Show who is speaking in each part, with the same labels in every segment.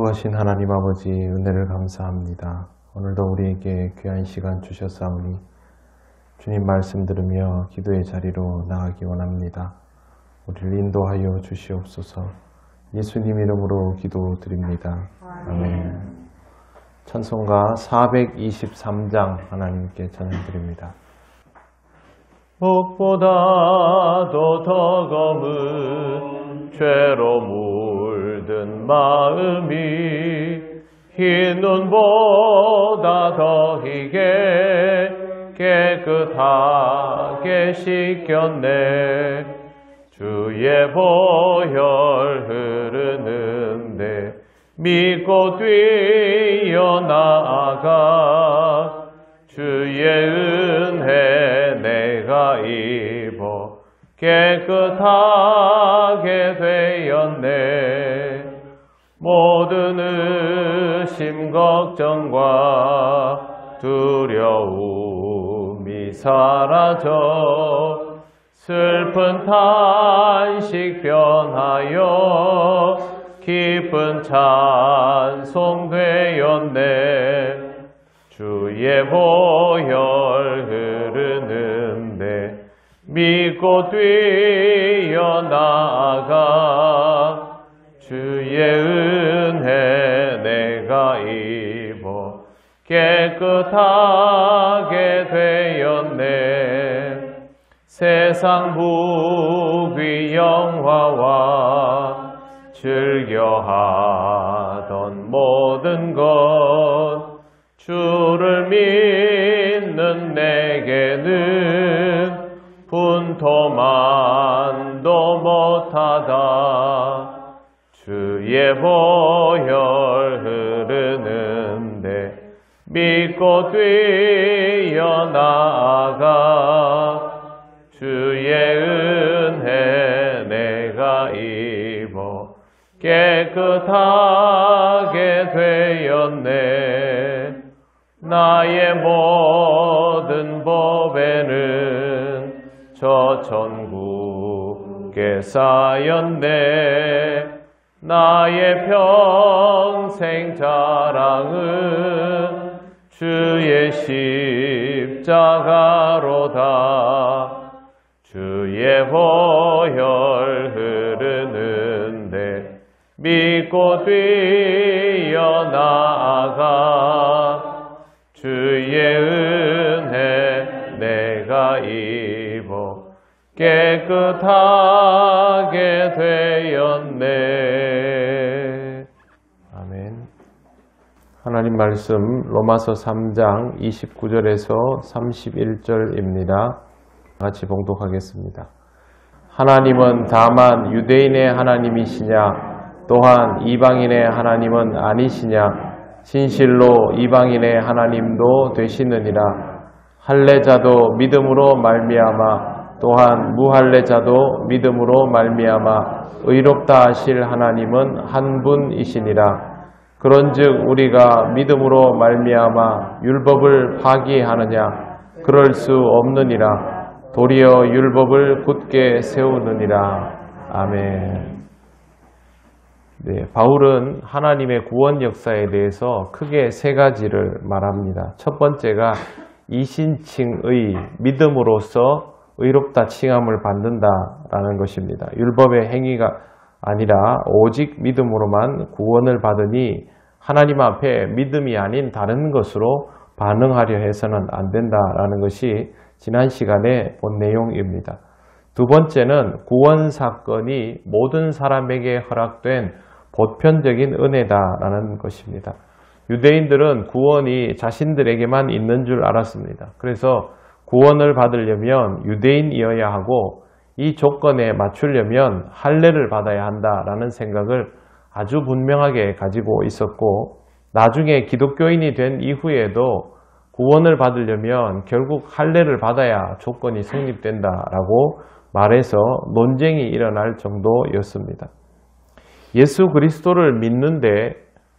Speaker 1: 거룩하신 하나님 아버지 은혜를 감사합니다. 오늘도 우리에게 귀한 시간 주셨사오니 주님 말씀 들으며 기도의 자리로 나가기 원합니다. 우리를 인도하여 주시옵소서. 예수님 이름으로 기도드립니다. 아멘. 찬송가 423장 하나님께 찬양드립니다.
Speaker 2: 목보다도 더 검은 죄로 물든 마음이 흰 눈보다 더 희게 깨끗하게 씻겼네. 주의 보혈 흐르는데 믿고 뛰어나가 주의 은혜 내가 입어 깨끗하게 되었네. 모든 의심 걱정과 두려움이 사라져 슬픈 탄식 변하여 기쁜 찬송 되었네. 주의 보혈 흐르는데 믿고 뛰어나가 주의 은혜 내가 입어 깨끗하게 되었네. 세상 부귀 영화와 즐겨하던 모든 것 주를 믿는 내게는 분토만도 못하다. 주의 보혈 흐르는데 믿고 뛰어나가 주의 은혜 내가 입어 깨끗하게 되었네. 나의 모든 법에는 저 천국에 쌓였네. 나의 평생 자랑은 주의 십자가로다. 주의 보혈 흐르는데 믿고 뛰어나가 주의 은혜 내가 입어 깨끗하게 되었네.
Speaker 1: 아멘. 하나님 말씀 로마서 3장 29절에서 31절입니다. 같이 봉독하겠습니다. 하나님은 다만 유대인의 하나님이시냐? 또한 이방인의 하나님은 아니시냐? 진실로 이방인의 하나님도 되시느니라. 할례자도 믿음으로 말미암아 또한 무할례자도 믿음으로 말미암아 의롭다 하실 하나님은 한 분이시니라. 그런즉 우리가 믿음으로 말미암아 율법을 파기하느냐? 그럴 수 없느니라. 도리어 율법을 굳게 세우느니라. 아멘. 네, 바울은 하나님의 구원 역사에 대해서 크게 세 가지를 말합니다. 첫 번째가 이신칭의 믿음으로써 의롭다 칭함을 받는다라는 것입니다. 율법의 행위가 아니라 오직 믿음으로만 구원을 받으니 하나님 앞에 믿음이 아닌 다른 것으로 반응하려 해서는 안 된다라는 것이 지난 시간에 본 내용입니다. 두 번째는 구원 사건이 모든 사람에게 허락된 보편적인 은혜다라는 것입니다. 유대인들은 구원이 자신들에게만 있는 줄 알았습니다. 그래서 구원을 받으려면 유대인이어야 하고 이 조건에 맞추려면 할례를 받아야 한다라는 생각을 아주 분명하게 가지고 있었고, 나중에 기독교인이 된 이후에도 구원을 받으려면 결국 할례를 받아야 조건이 성립된다라고 말해서 논쟁이 일어날 정도였습니다. 예수 그리스도를 믿는데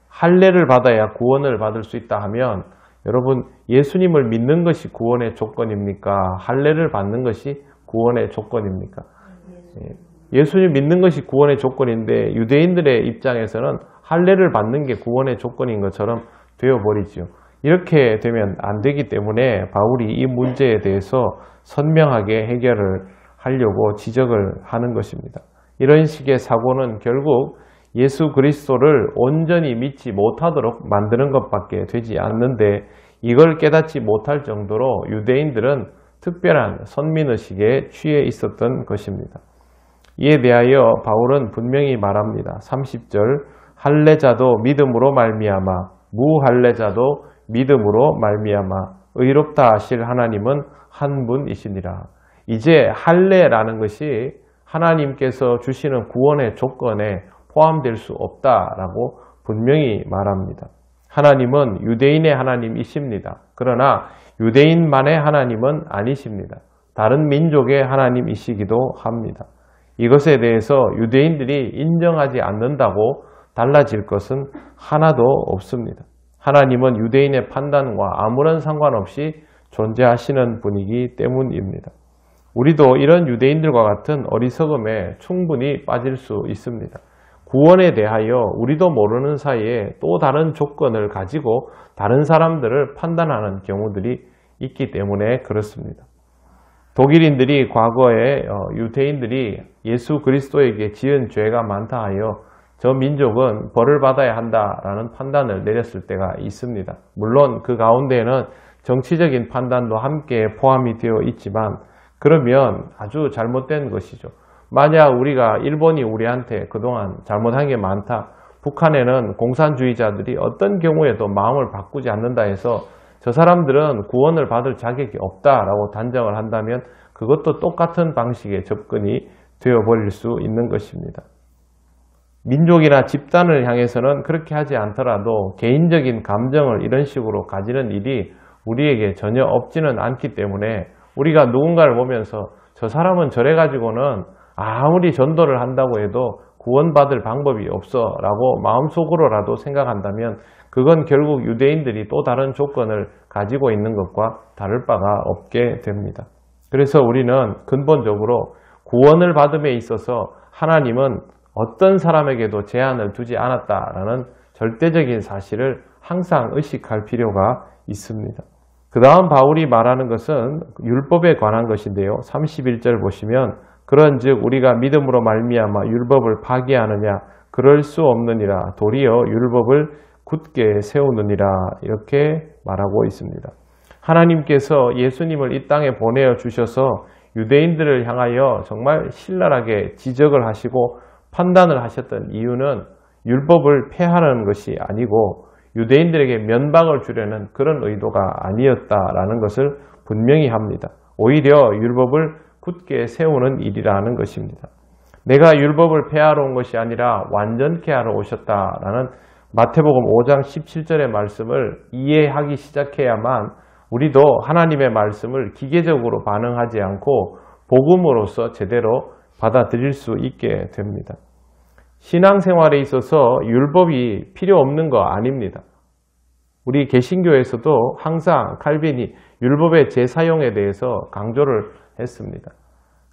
Speaker 1: 할례를 받아야 구원을 받을 수 있다 하면, 여러분, 예수님을 믿는 것이 구원의 조건입니까? 할례를 받는 것이 구원의 조건입니까? 예수님 믿는 것이 구원의 조건인데 유대인들의 입장에서는 할례를 받는 게 구원의 조건인 것처럼 되어버리죠. 이렇게 되면 안 되기 때문에 바울이 이 문제에 대해서 선명하게 해결을 하려고 지적을 하는 것입니다. 이런 식의 사고는 결국 예수 그리스도를 온전히 믿지 못하도록 만드는 것밖에 되지 않는데, 이걸 깨닫지 못할 정도로 유대인들은 특별한 선민의식에 취해 있었던 것입니다. 이에 대하여 바울은 분명히 말합니다. 30절, 할례자도 믿음으로 말미암아 무할례자도 믿음으로 말미암아 의롭다 하실 하나님은 한 분이시니라. 이제 할례라는 것이 하나님께서 주시는 구원의 조건에 포함될 수 없다라고 분명히 말합니다. 하나님은 유대인의 하나님이십니다. 그러나 유대인만의 하나님은 아니십니다. 다른 민족의 하나님이시기도 합니다. 이것에 대해서 유대인들이 인정하지 않는다고 달라질 것은 하나도 없습니다. 하나님은 유대인의 판단과 아무런 상관없이 존재하시는 분이기 때문입니다. 우리도 이런 유대인들과 같은 어리석음에 충분히 빠질 수 있습니다. 구원에 대하여 우리도 모르는 사이에 또 다른 조건을 가지고 다른 사람들을 판단하는 경우들이 있기 때문에 그렇습니다. 독일인들이 과거에 유대인들이 예수 그리스도에게 지은 죄가 많다 하여 저 민족은 벌을 받아야 한다라는 판단을 내렸을 때가 있습니다. 물론 그 가운데에는 정치적인 판단도 함께 포함이 되어 있지만, 그러면 아주 잘못된 것이죠. 만약 우리가 일본이 우리한테 그동안 잘못한 게 많다, 북한에는 공산주의자들이 어떤 경우에도 마음을 바꾸지 않는다 해서 저 사람들은 구원을 받을 자격이 없다라고 단정을 한다면 그것도 똑같은 방식의 접근이 되어버릴 수 있는 것입니다. 민족이나 집단을 향해서는 그렇게 하지 않더라도 개인적인 감정을 이런 식으로 가지는 일이 우리에게 전혀 없지는 않기 때문에, 우리가 누군가를 보면서 저 사람은 저래 가지고는 아무리 전도를 한다고 해도 구원받을 방법이 없어 라고 마음속으로라도 생각한다면 그건 결국 유대인들이 또 다른 조건을 가지고 있는 것과 다를 바가 없게 됩니다. 그래서 우리는 근본적으로 구원을 받음에 있어서 하나님은 어떤 사람에게도 제한을 두지 않았다라는 절대적인 사실을 항상 의식할 필요가 있습니다. 그 다음 바울이 말하는 것은 율법에 관한 것인데요. 31절 보시면 그런즉 우리가 믿음으로 말미암아 율법을 파기하느냐, 그럴 수 없느니라. 도리어 율법을 굳게 세우느니라. 이렇게 말하고 있습니다. 하나님께서 예수님을 이 땅에 보내어 주셔서 유대인들을 향하여 정말 신랄하게 지적을 하시고 판단을 하셨던 이유는 율법을 폐하는 것이 아니고 유대인들에게 면박을 주려는 그런 의도가 아니었다라는 것을 분명히 합니다. 오히려 율법을 굳게 세우는 일이라는 것입니다. 내가 율법을 폐하러 온 것이 아니라 완전케 하러 오셨다라는 마태복음 5장 17절의 말씀을 이해하기 시작해야만 우리도 하나님의 말씀을 기계적으로 반응하지 않고 복음으로서 제대로 받아들일 수 있게 됩니다. 신앙생활에 있어서 율법이 필요 없는 거 아닙니다. 우리 개신교에서도 항상 칼빈이 율법의 재사용에 대해서 강조를 했습니다.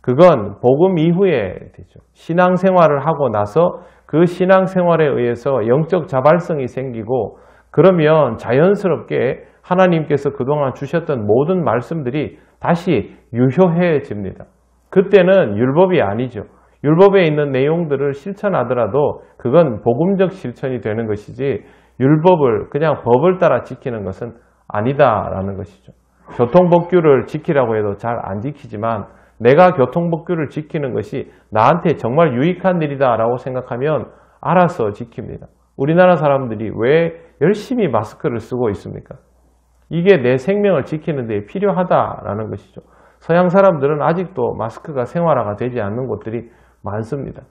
Speaker 1: 그건 복음 이후에 되죠. 신앙생활을 하고 나서 그 신앙생활에 의해서 영적 자발성이 생기고, 그러면 자연스럽게 하나님께서 그동안 주셨던 모든 말씀들이 다시 유효해집니다. 그때는 율법이 아니죠. 율법에 있는 내용들을 실천하더라도 그건 복음적 실천이 되는 것이지 율법을 그냥 법을 따라 지키는 것은 아니다라는 것이죠. 교통법규를 지키라고 해도 잘 안 지키지만 내가 교통법규를 지키는 것이 나한테 정말 유익한 일이다라고 생각하면 알아서 지킵니다. 우리나라 사람들이 왜 열심히 마스크를 쓰고 있습니까? 이게 내 생명을 지키는 데 필요하다라는 것이죠. 서양 사람들은 아직도 마스크가 생활화가 되지 않는 곳들이 많습니다.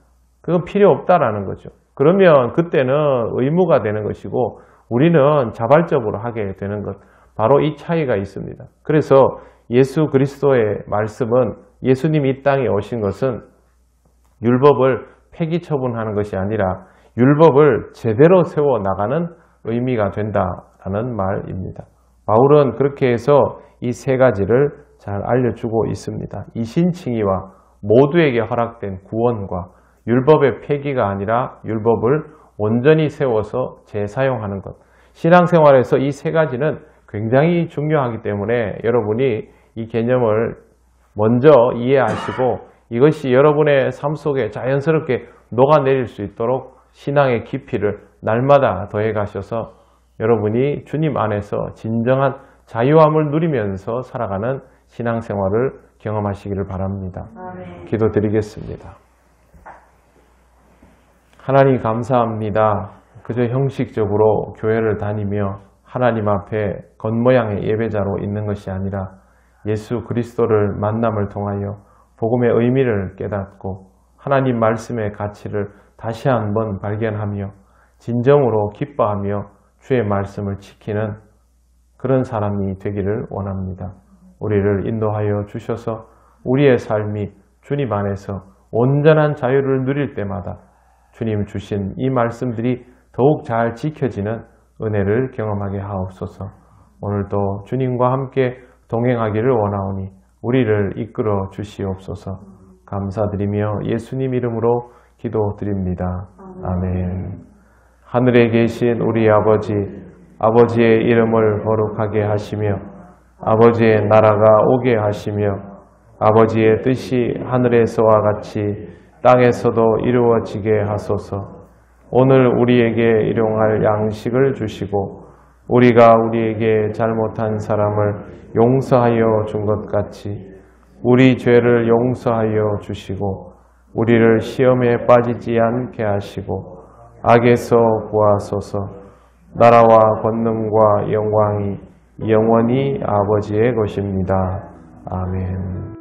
Speaker 1: 그건 필요 없다라는 거죠. 그러면 그때는 의무가 되는 것이고 우리는 자발적으로 하게 되는 것, 바로 이 차이가 있습니다. 그래서 예수 그리스도의 말씀은, 예수님이 이 땅에 오신 것은 율법을 폐기 처분하는 것이 아니라 율법을 제대로 세워나가는 의미가 된다라는 말입니다. 바울은 그렇게 해서 이 세 가지를 잘 알려주고 있습니다. 이신칭의와 모두에게 허락된 구원과 율법의 폐기가 아니라 율법을 온전히 세워서 재사용하는 것. 신앙생활에서 이 세 가지는 굉장히 중요하기 때문에 여러분이 이 개념을 먼저 이해하시고 이것이 여러분의 삶 속에 자연스럽게 녹아내릴 수 있도록 신앙의 깊이를 날마다 더해 가셔서 여러분이 주님 안에서 진정한 자유함을 누리면서 살아가는 신앙생활을 경험하시기를 바랍니다. 기도드리겠습니다. 하나님 감사합니다. 그저 형식적으로 교회를 다니며 하나님 앞에 겉모양의 예배자로 있는 것이 아니라 예수 그리스도를 만남을 통하여 복음의 의미를 깨닫고 하나님 말씀의 가치를 다시 한번 발견하며 진정으로 기뻐하며 주의 말씀을 지키는 그런 사람이 되기를 원합니다. 우리를 인도하여 주셔서 우리의 삶이 주님 안에서 온전한 자유를 누릴 때마다 주님 주신 이 말씀들이 더욱 잘 지켜지는 은혜를 경험하게 하옵소서. 오늘도 주님과 함께 동행하기를 원하오니 우리를 이끌어 주시옵소서. 감사드리며 예수님 이름으로 기도드립니다. 아멘. 하늘에 계신 우리 아버지, 아버지의 이름을 거룩하게 하시며 아버지의 나라가 오게 하시며 아버지의 뜻이 하늘에서와 같이 땅에서도 이루어지게 하소서. 오늘 우리에게 일용할 양식을 주시고 우리가 우리에게 잘못한 사람을 용서하여 준 것 같이 우리 죄를 용서하여 주시고 우리를 시험에 빠지지 않게 하시고 악에서 구하소서. 나라와 권능과 영광이 영원히 아버지의 것입니다. 아멘.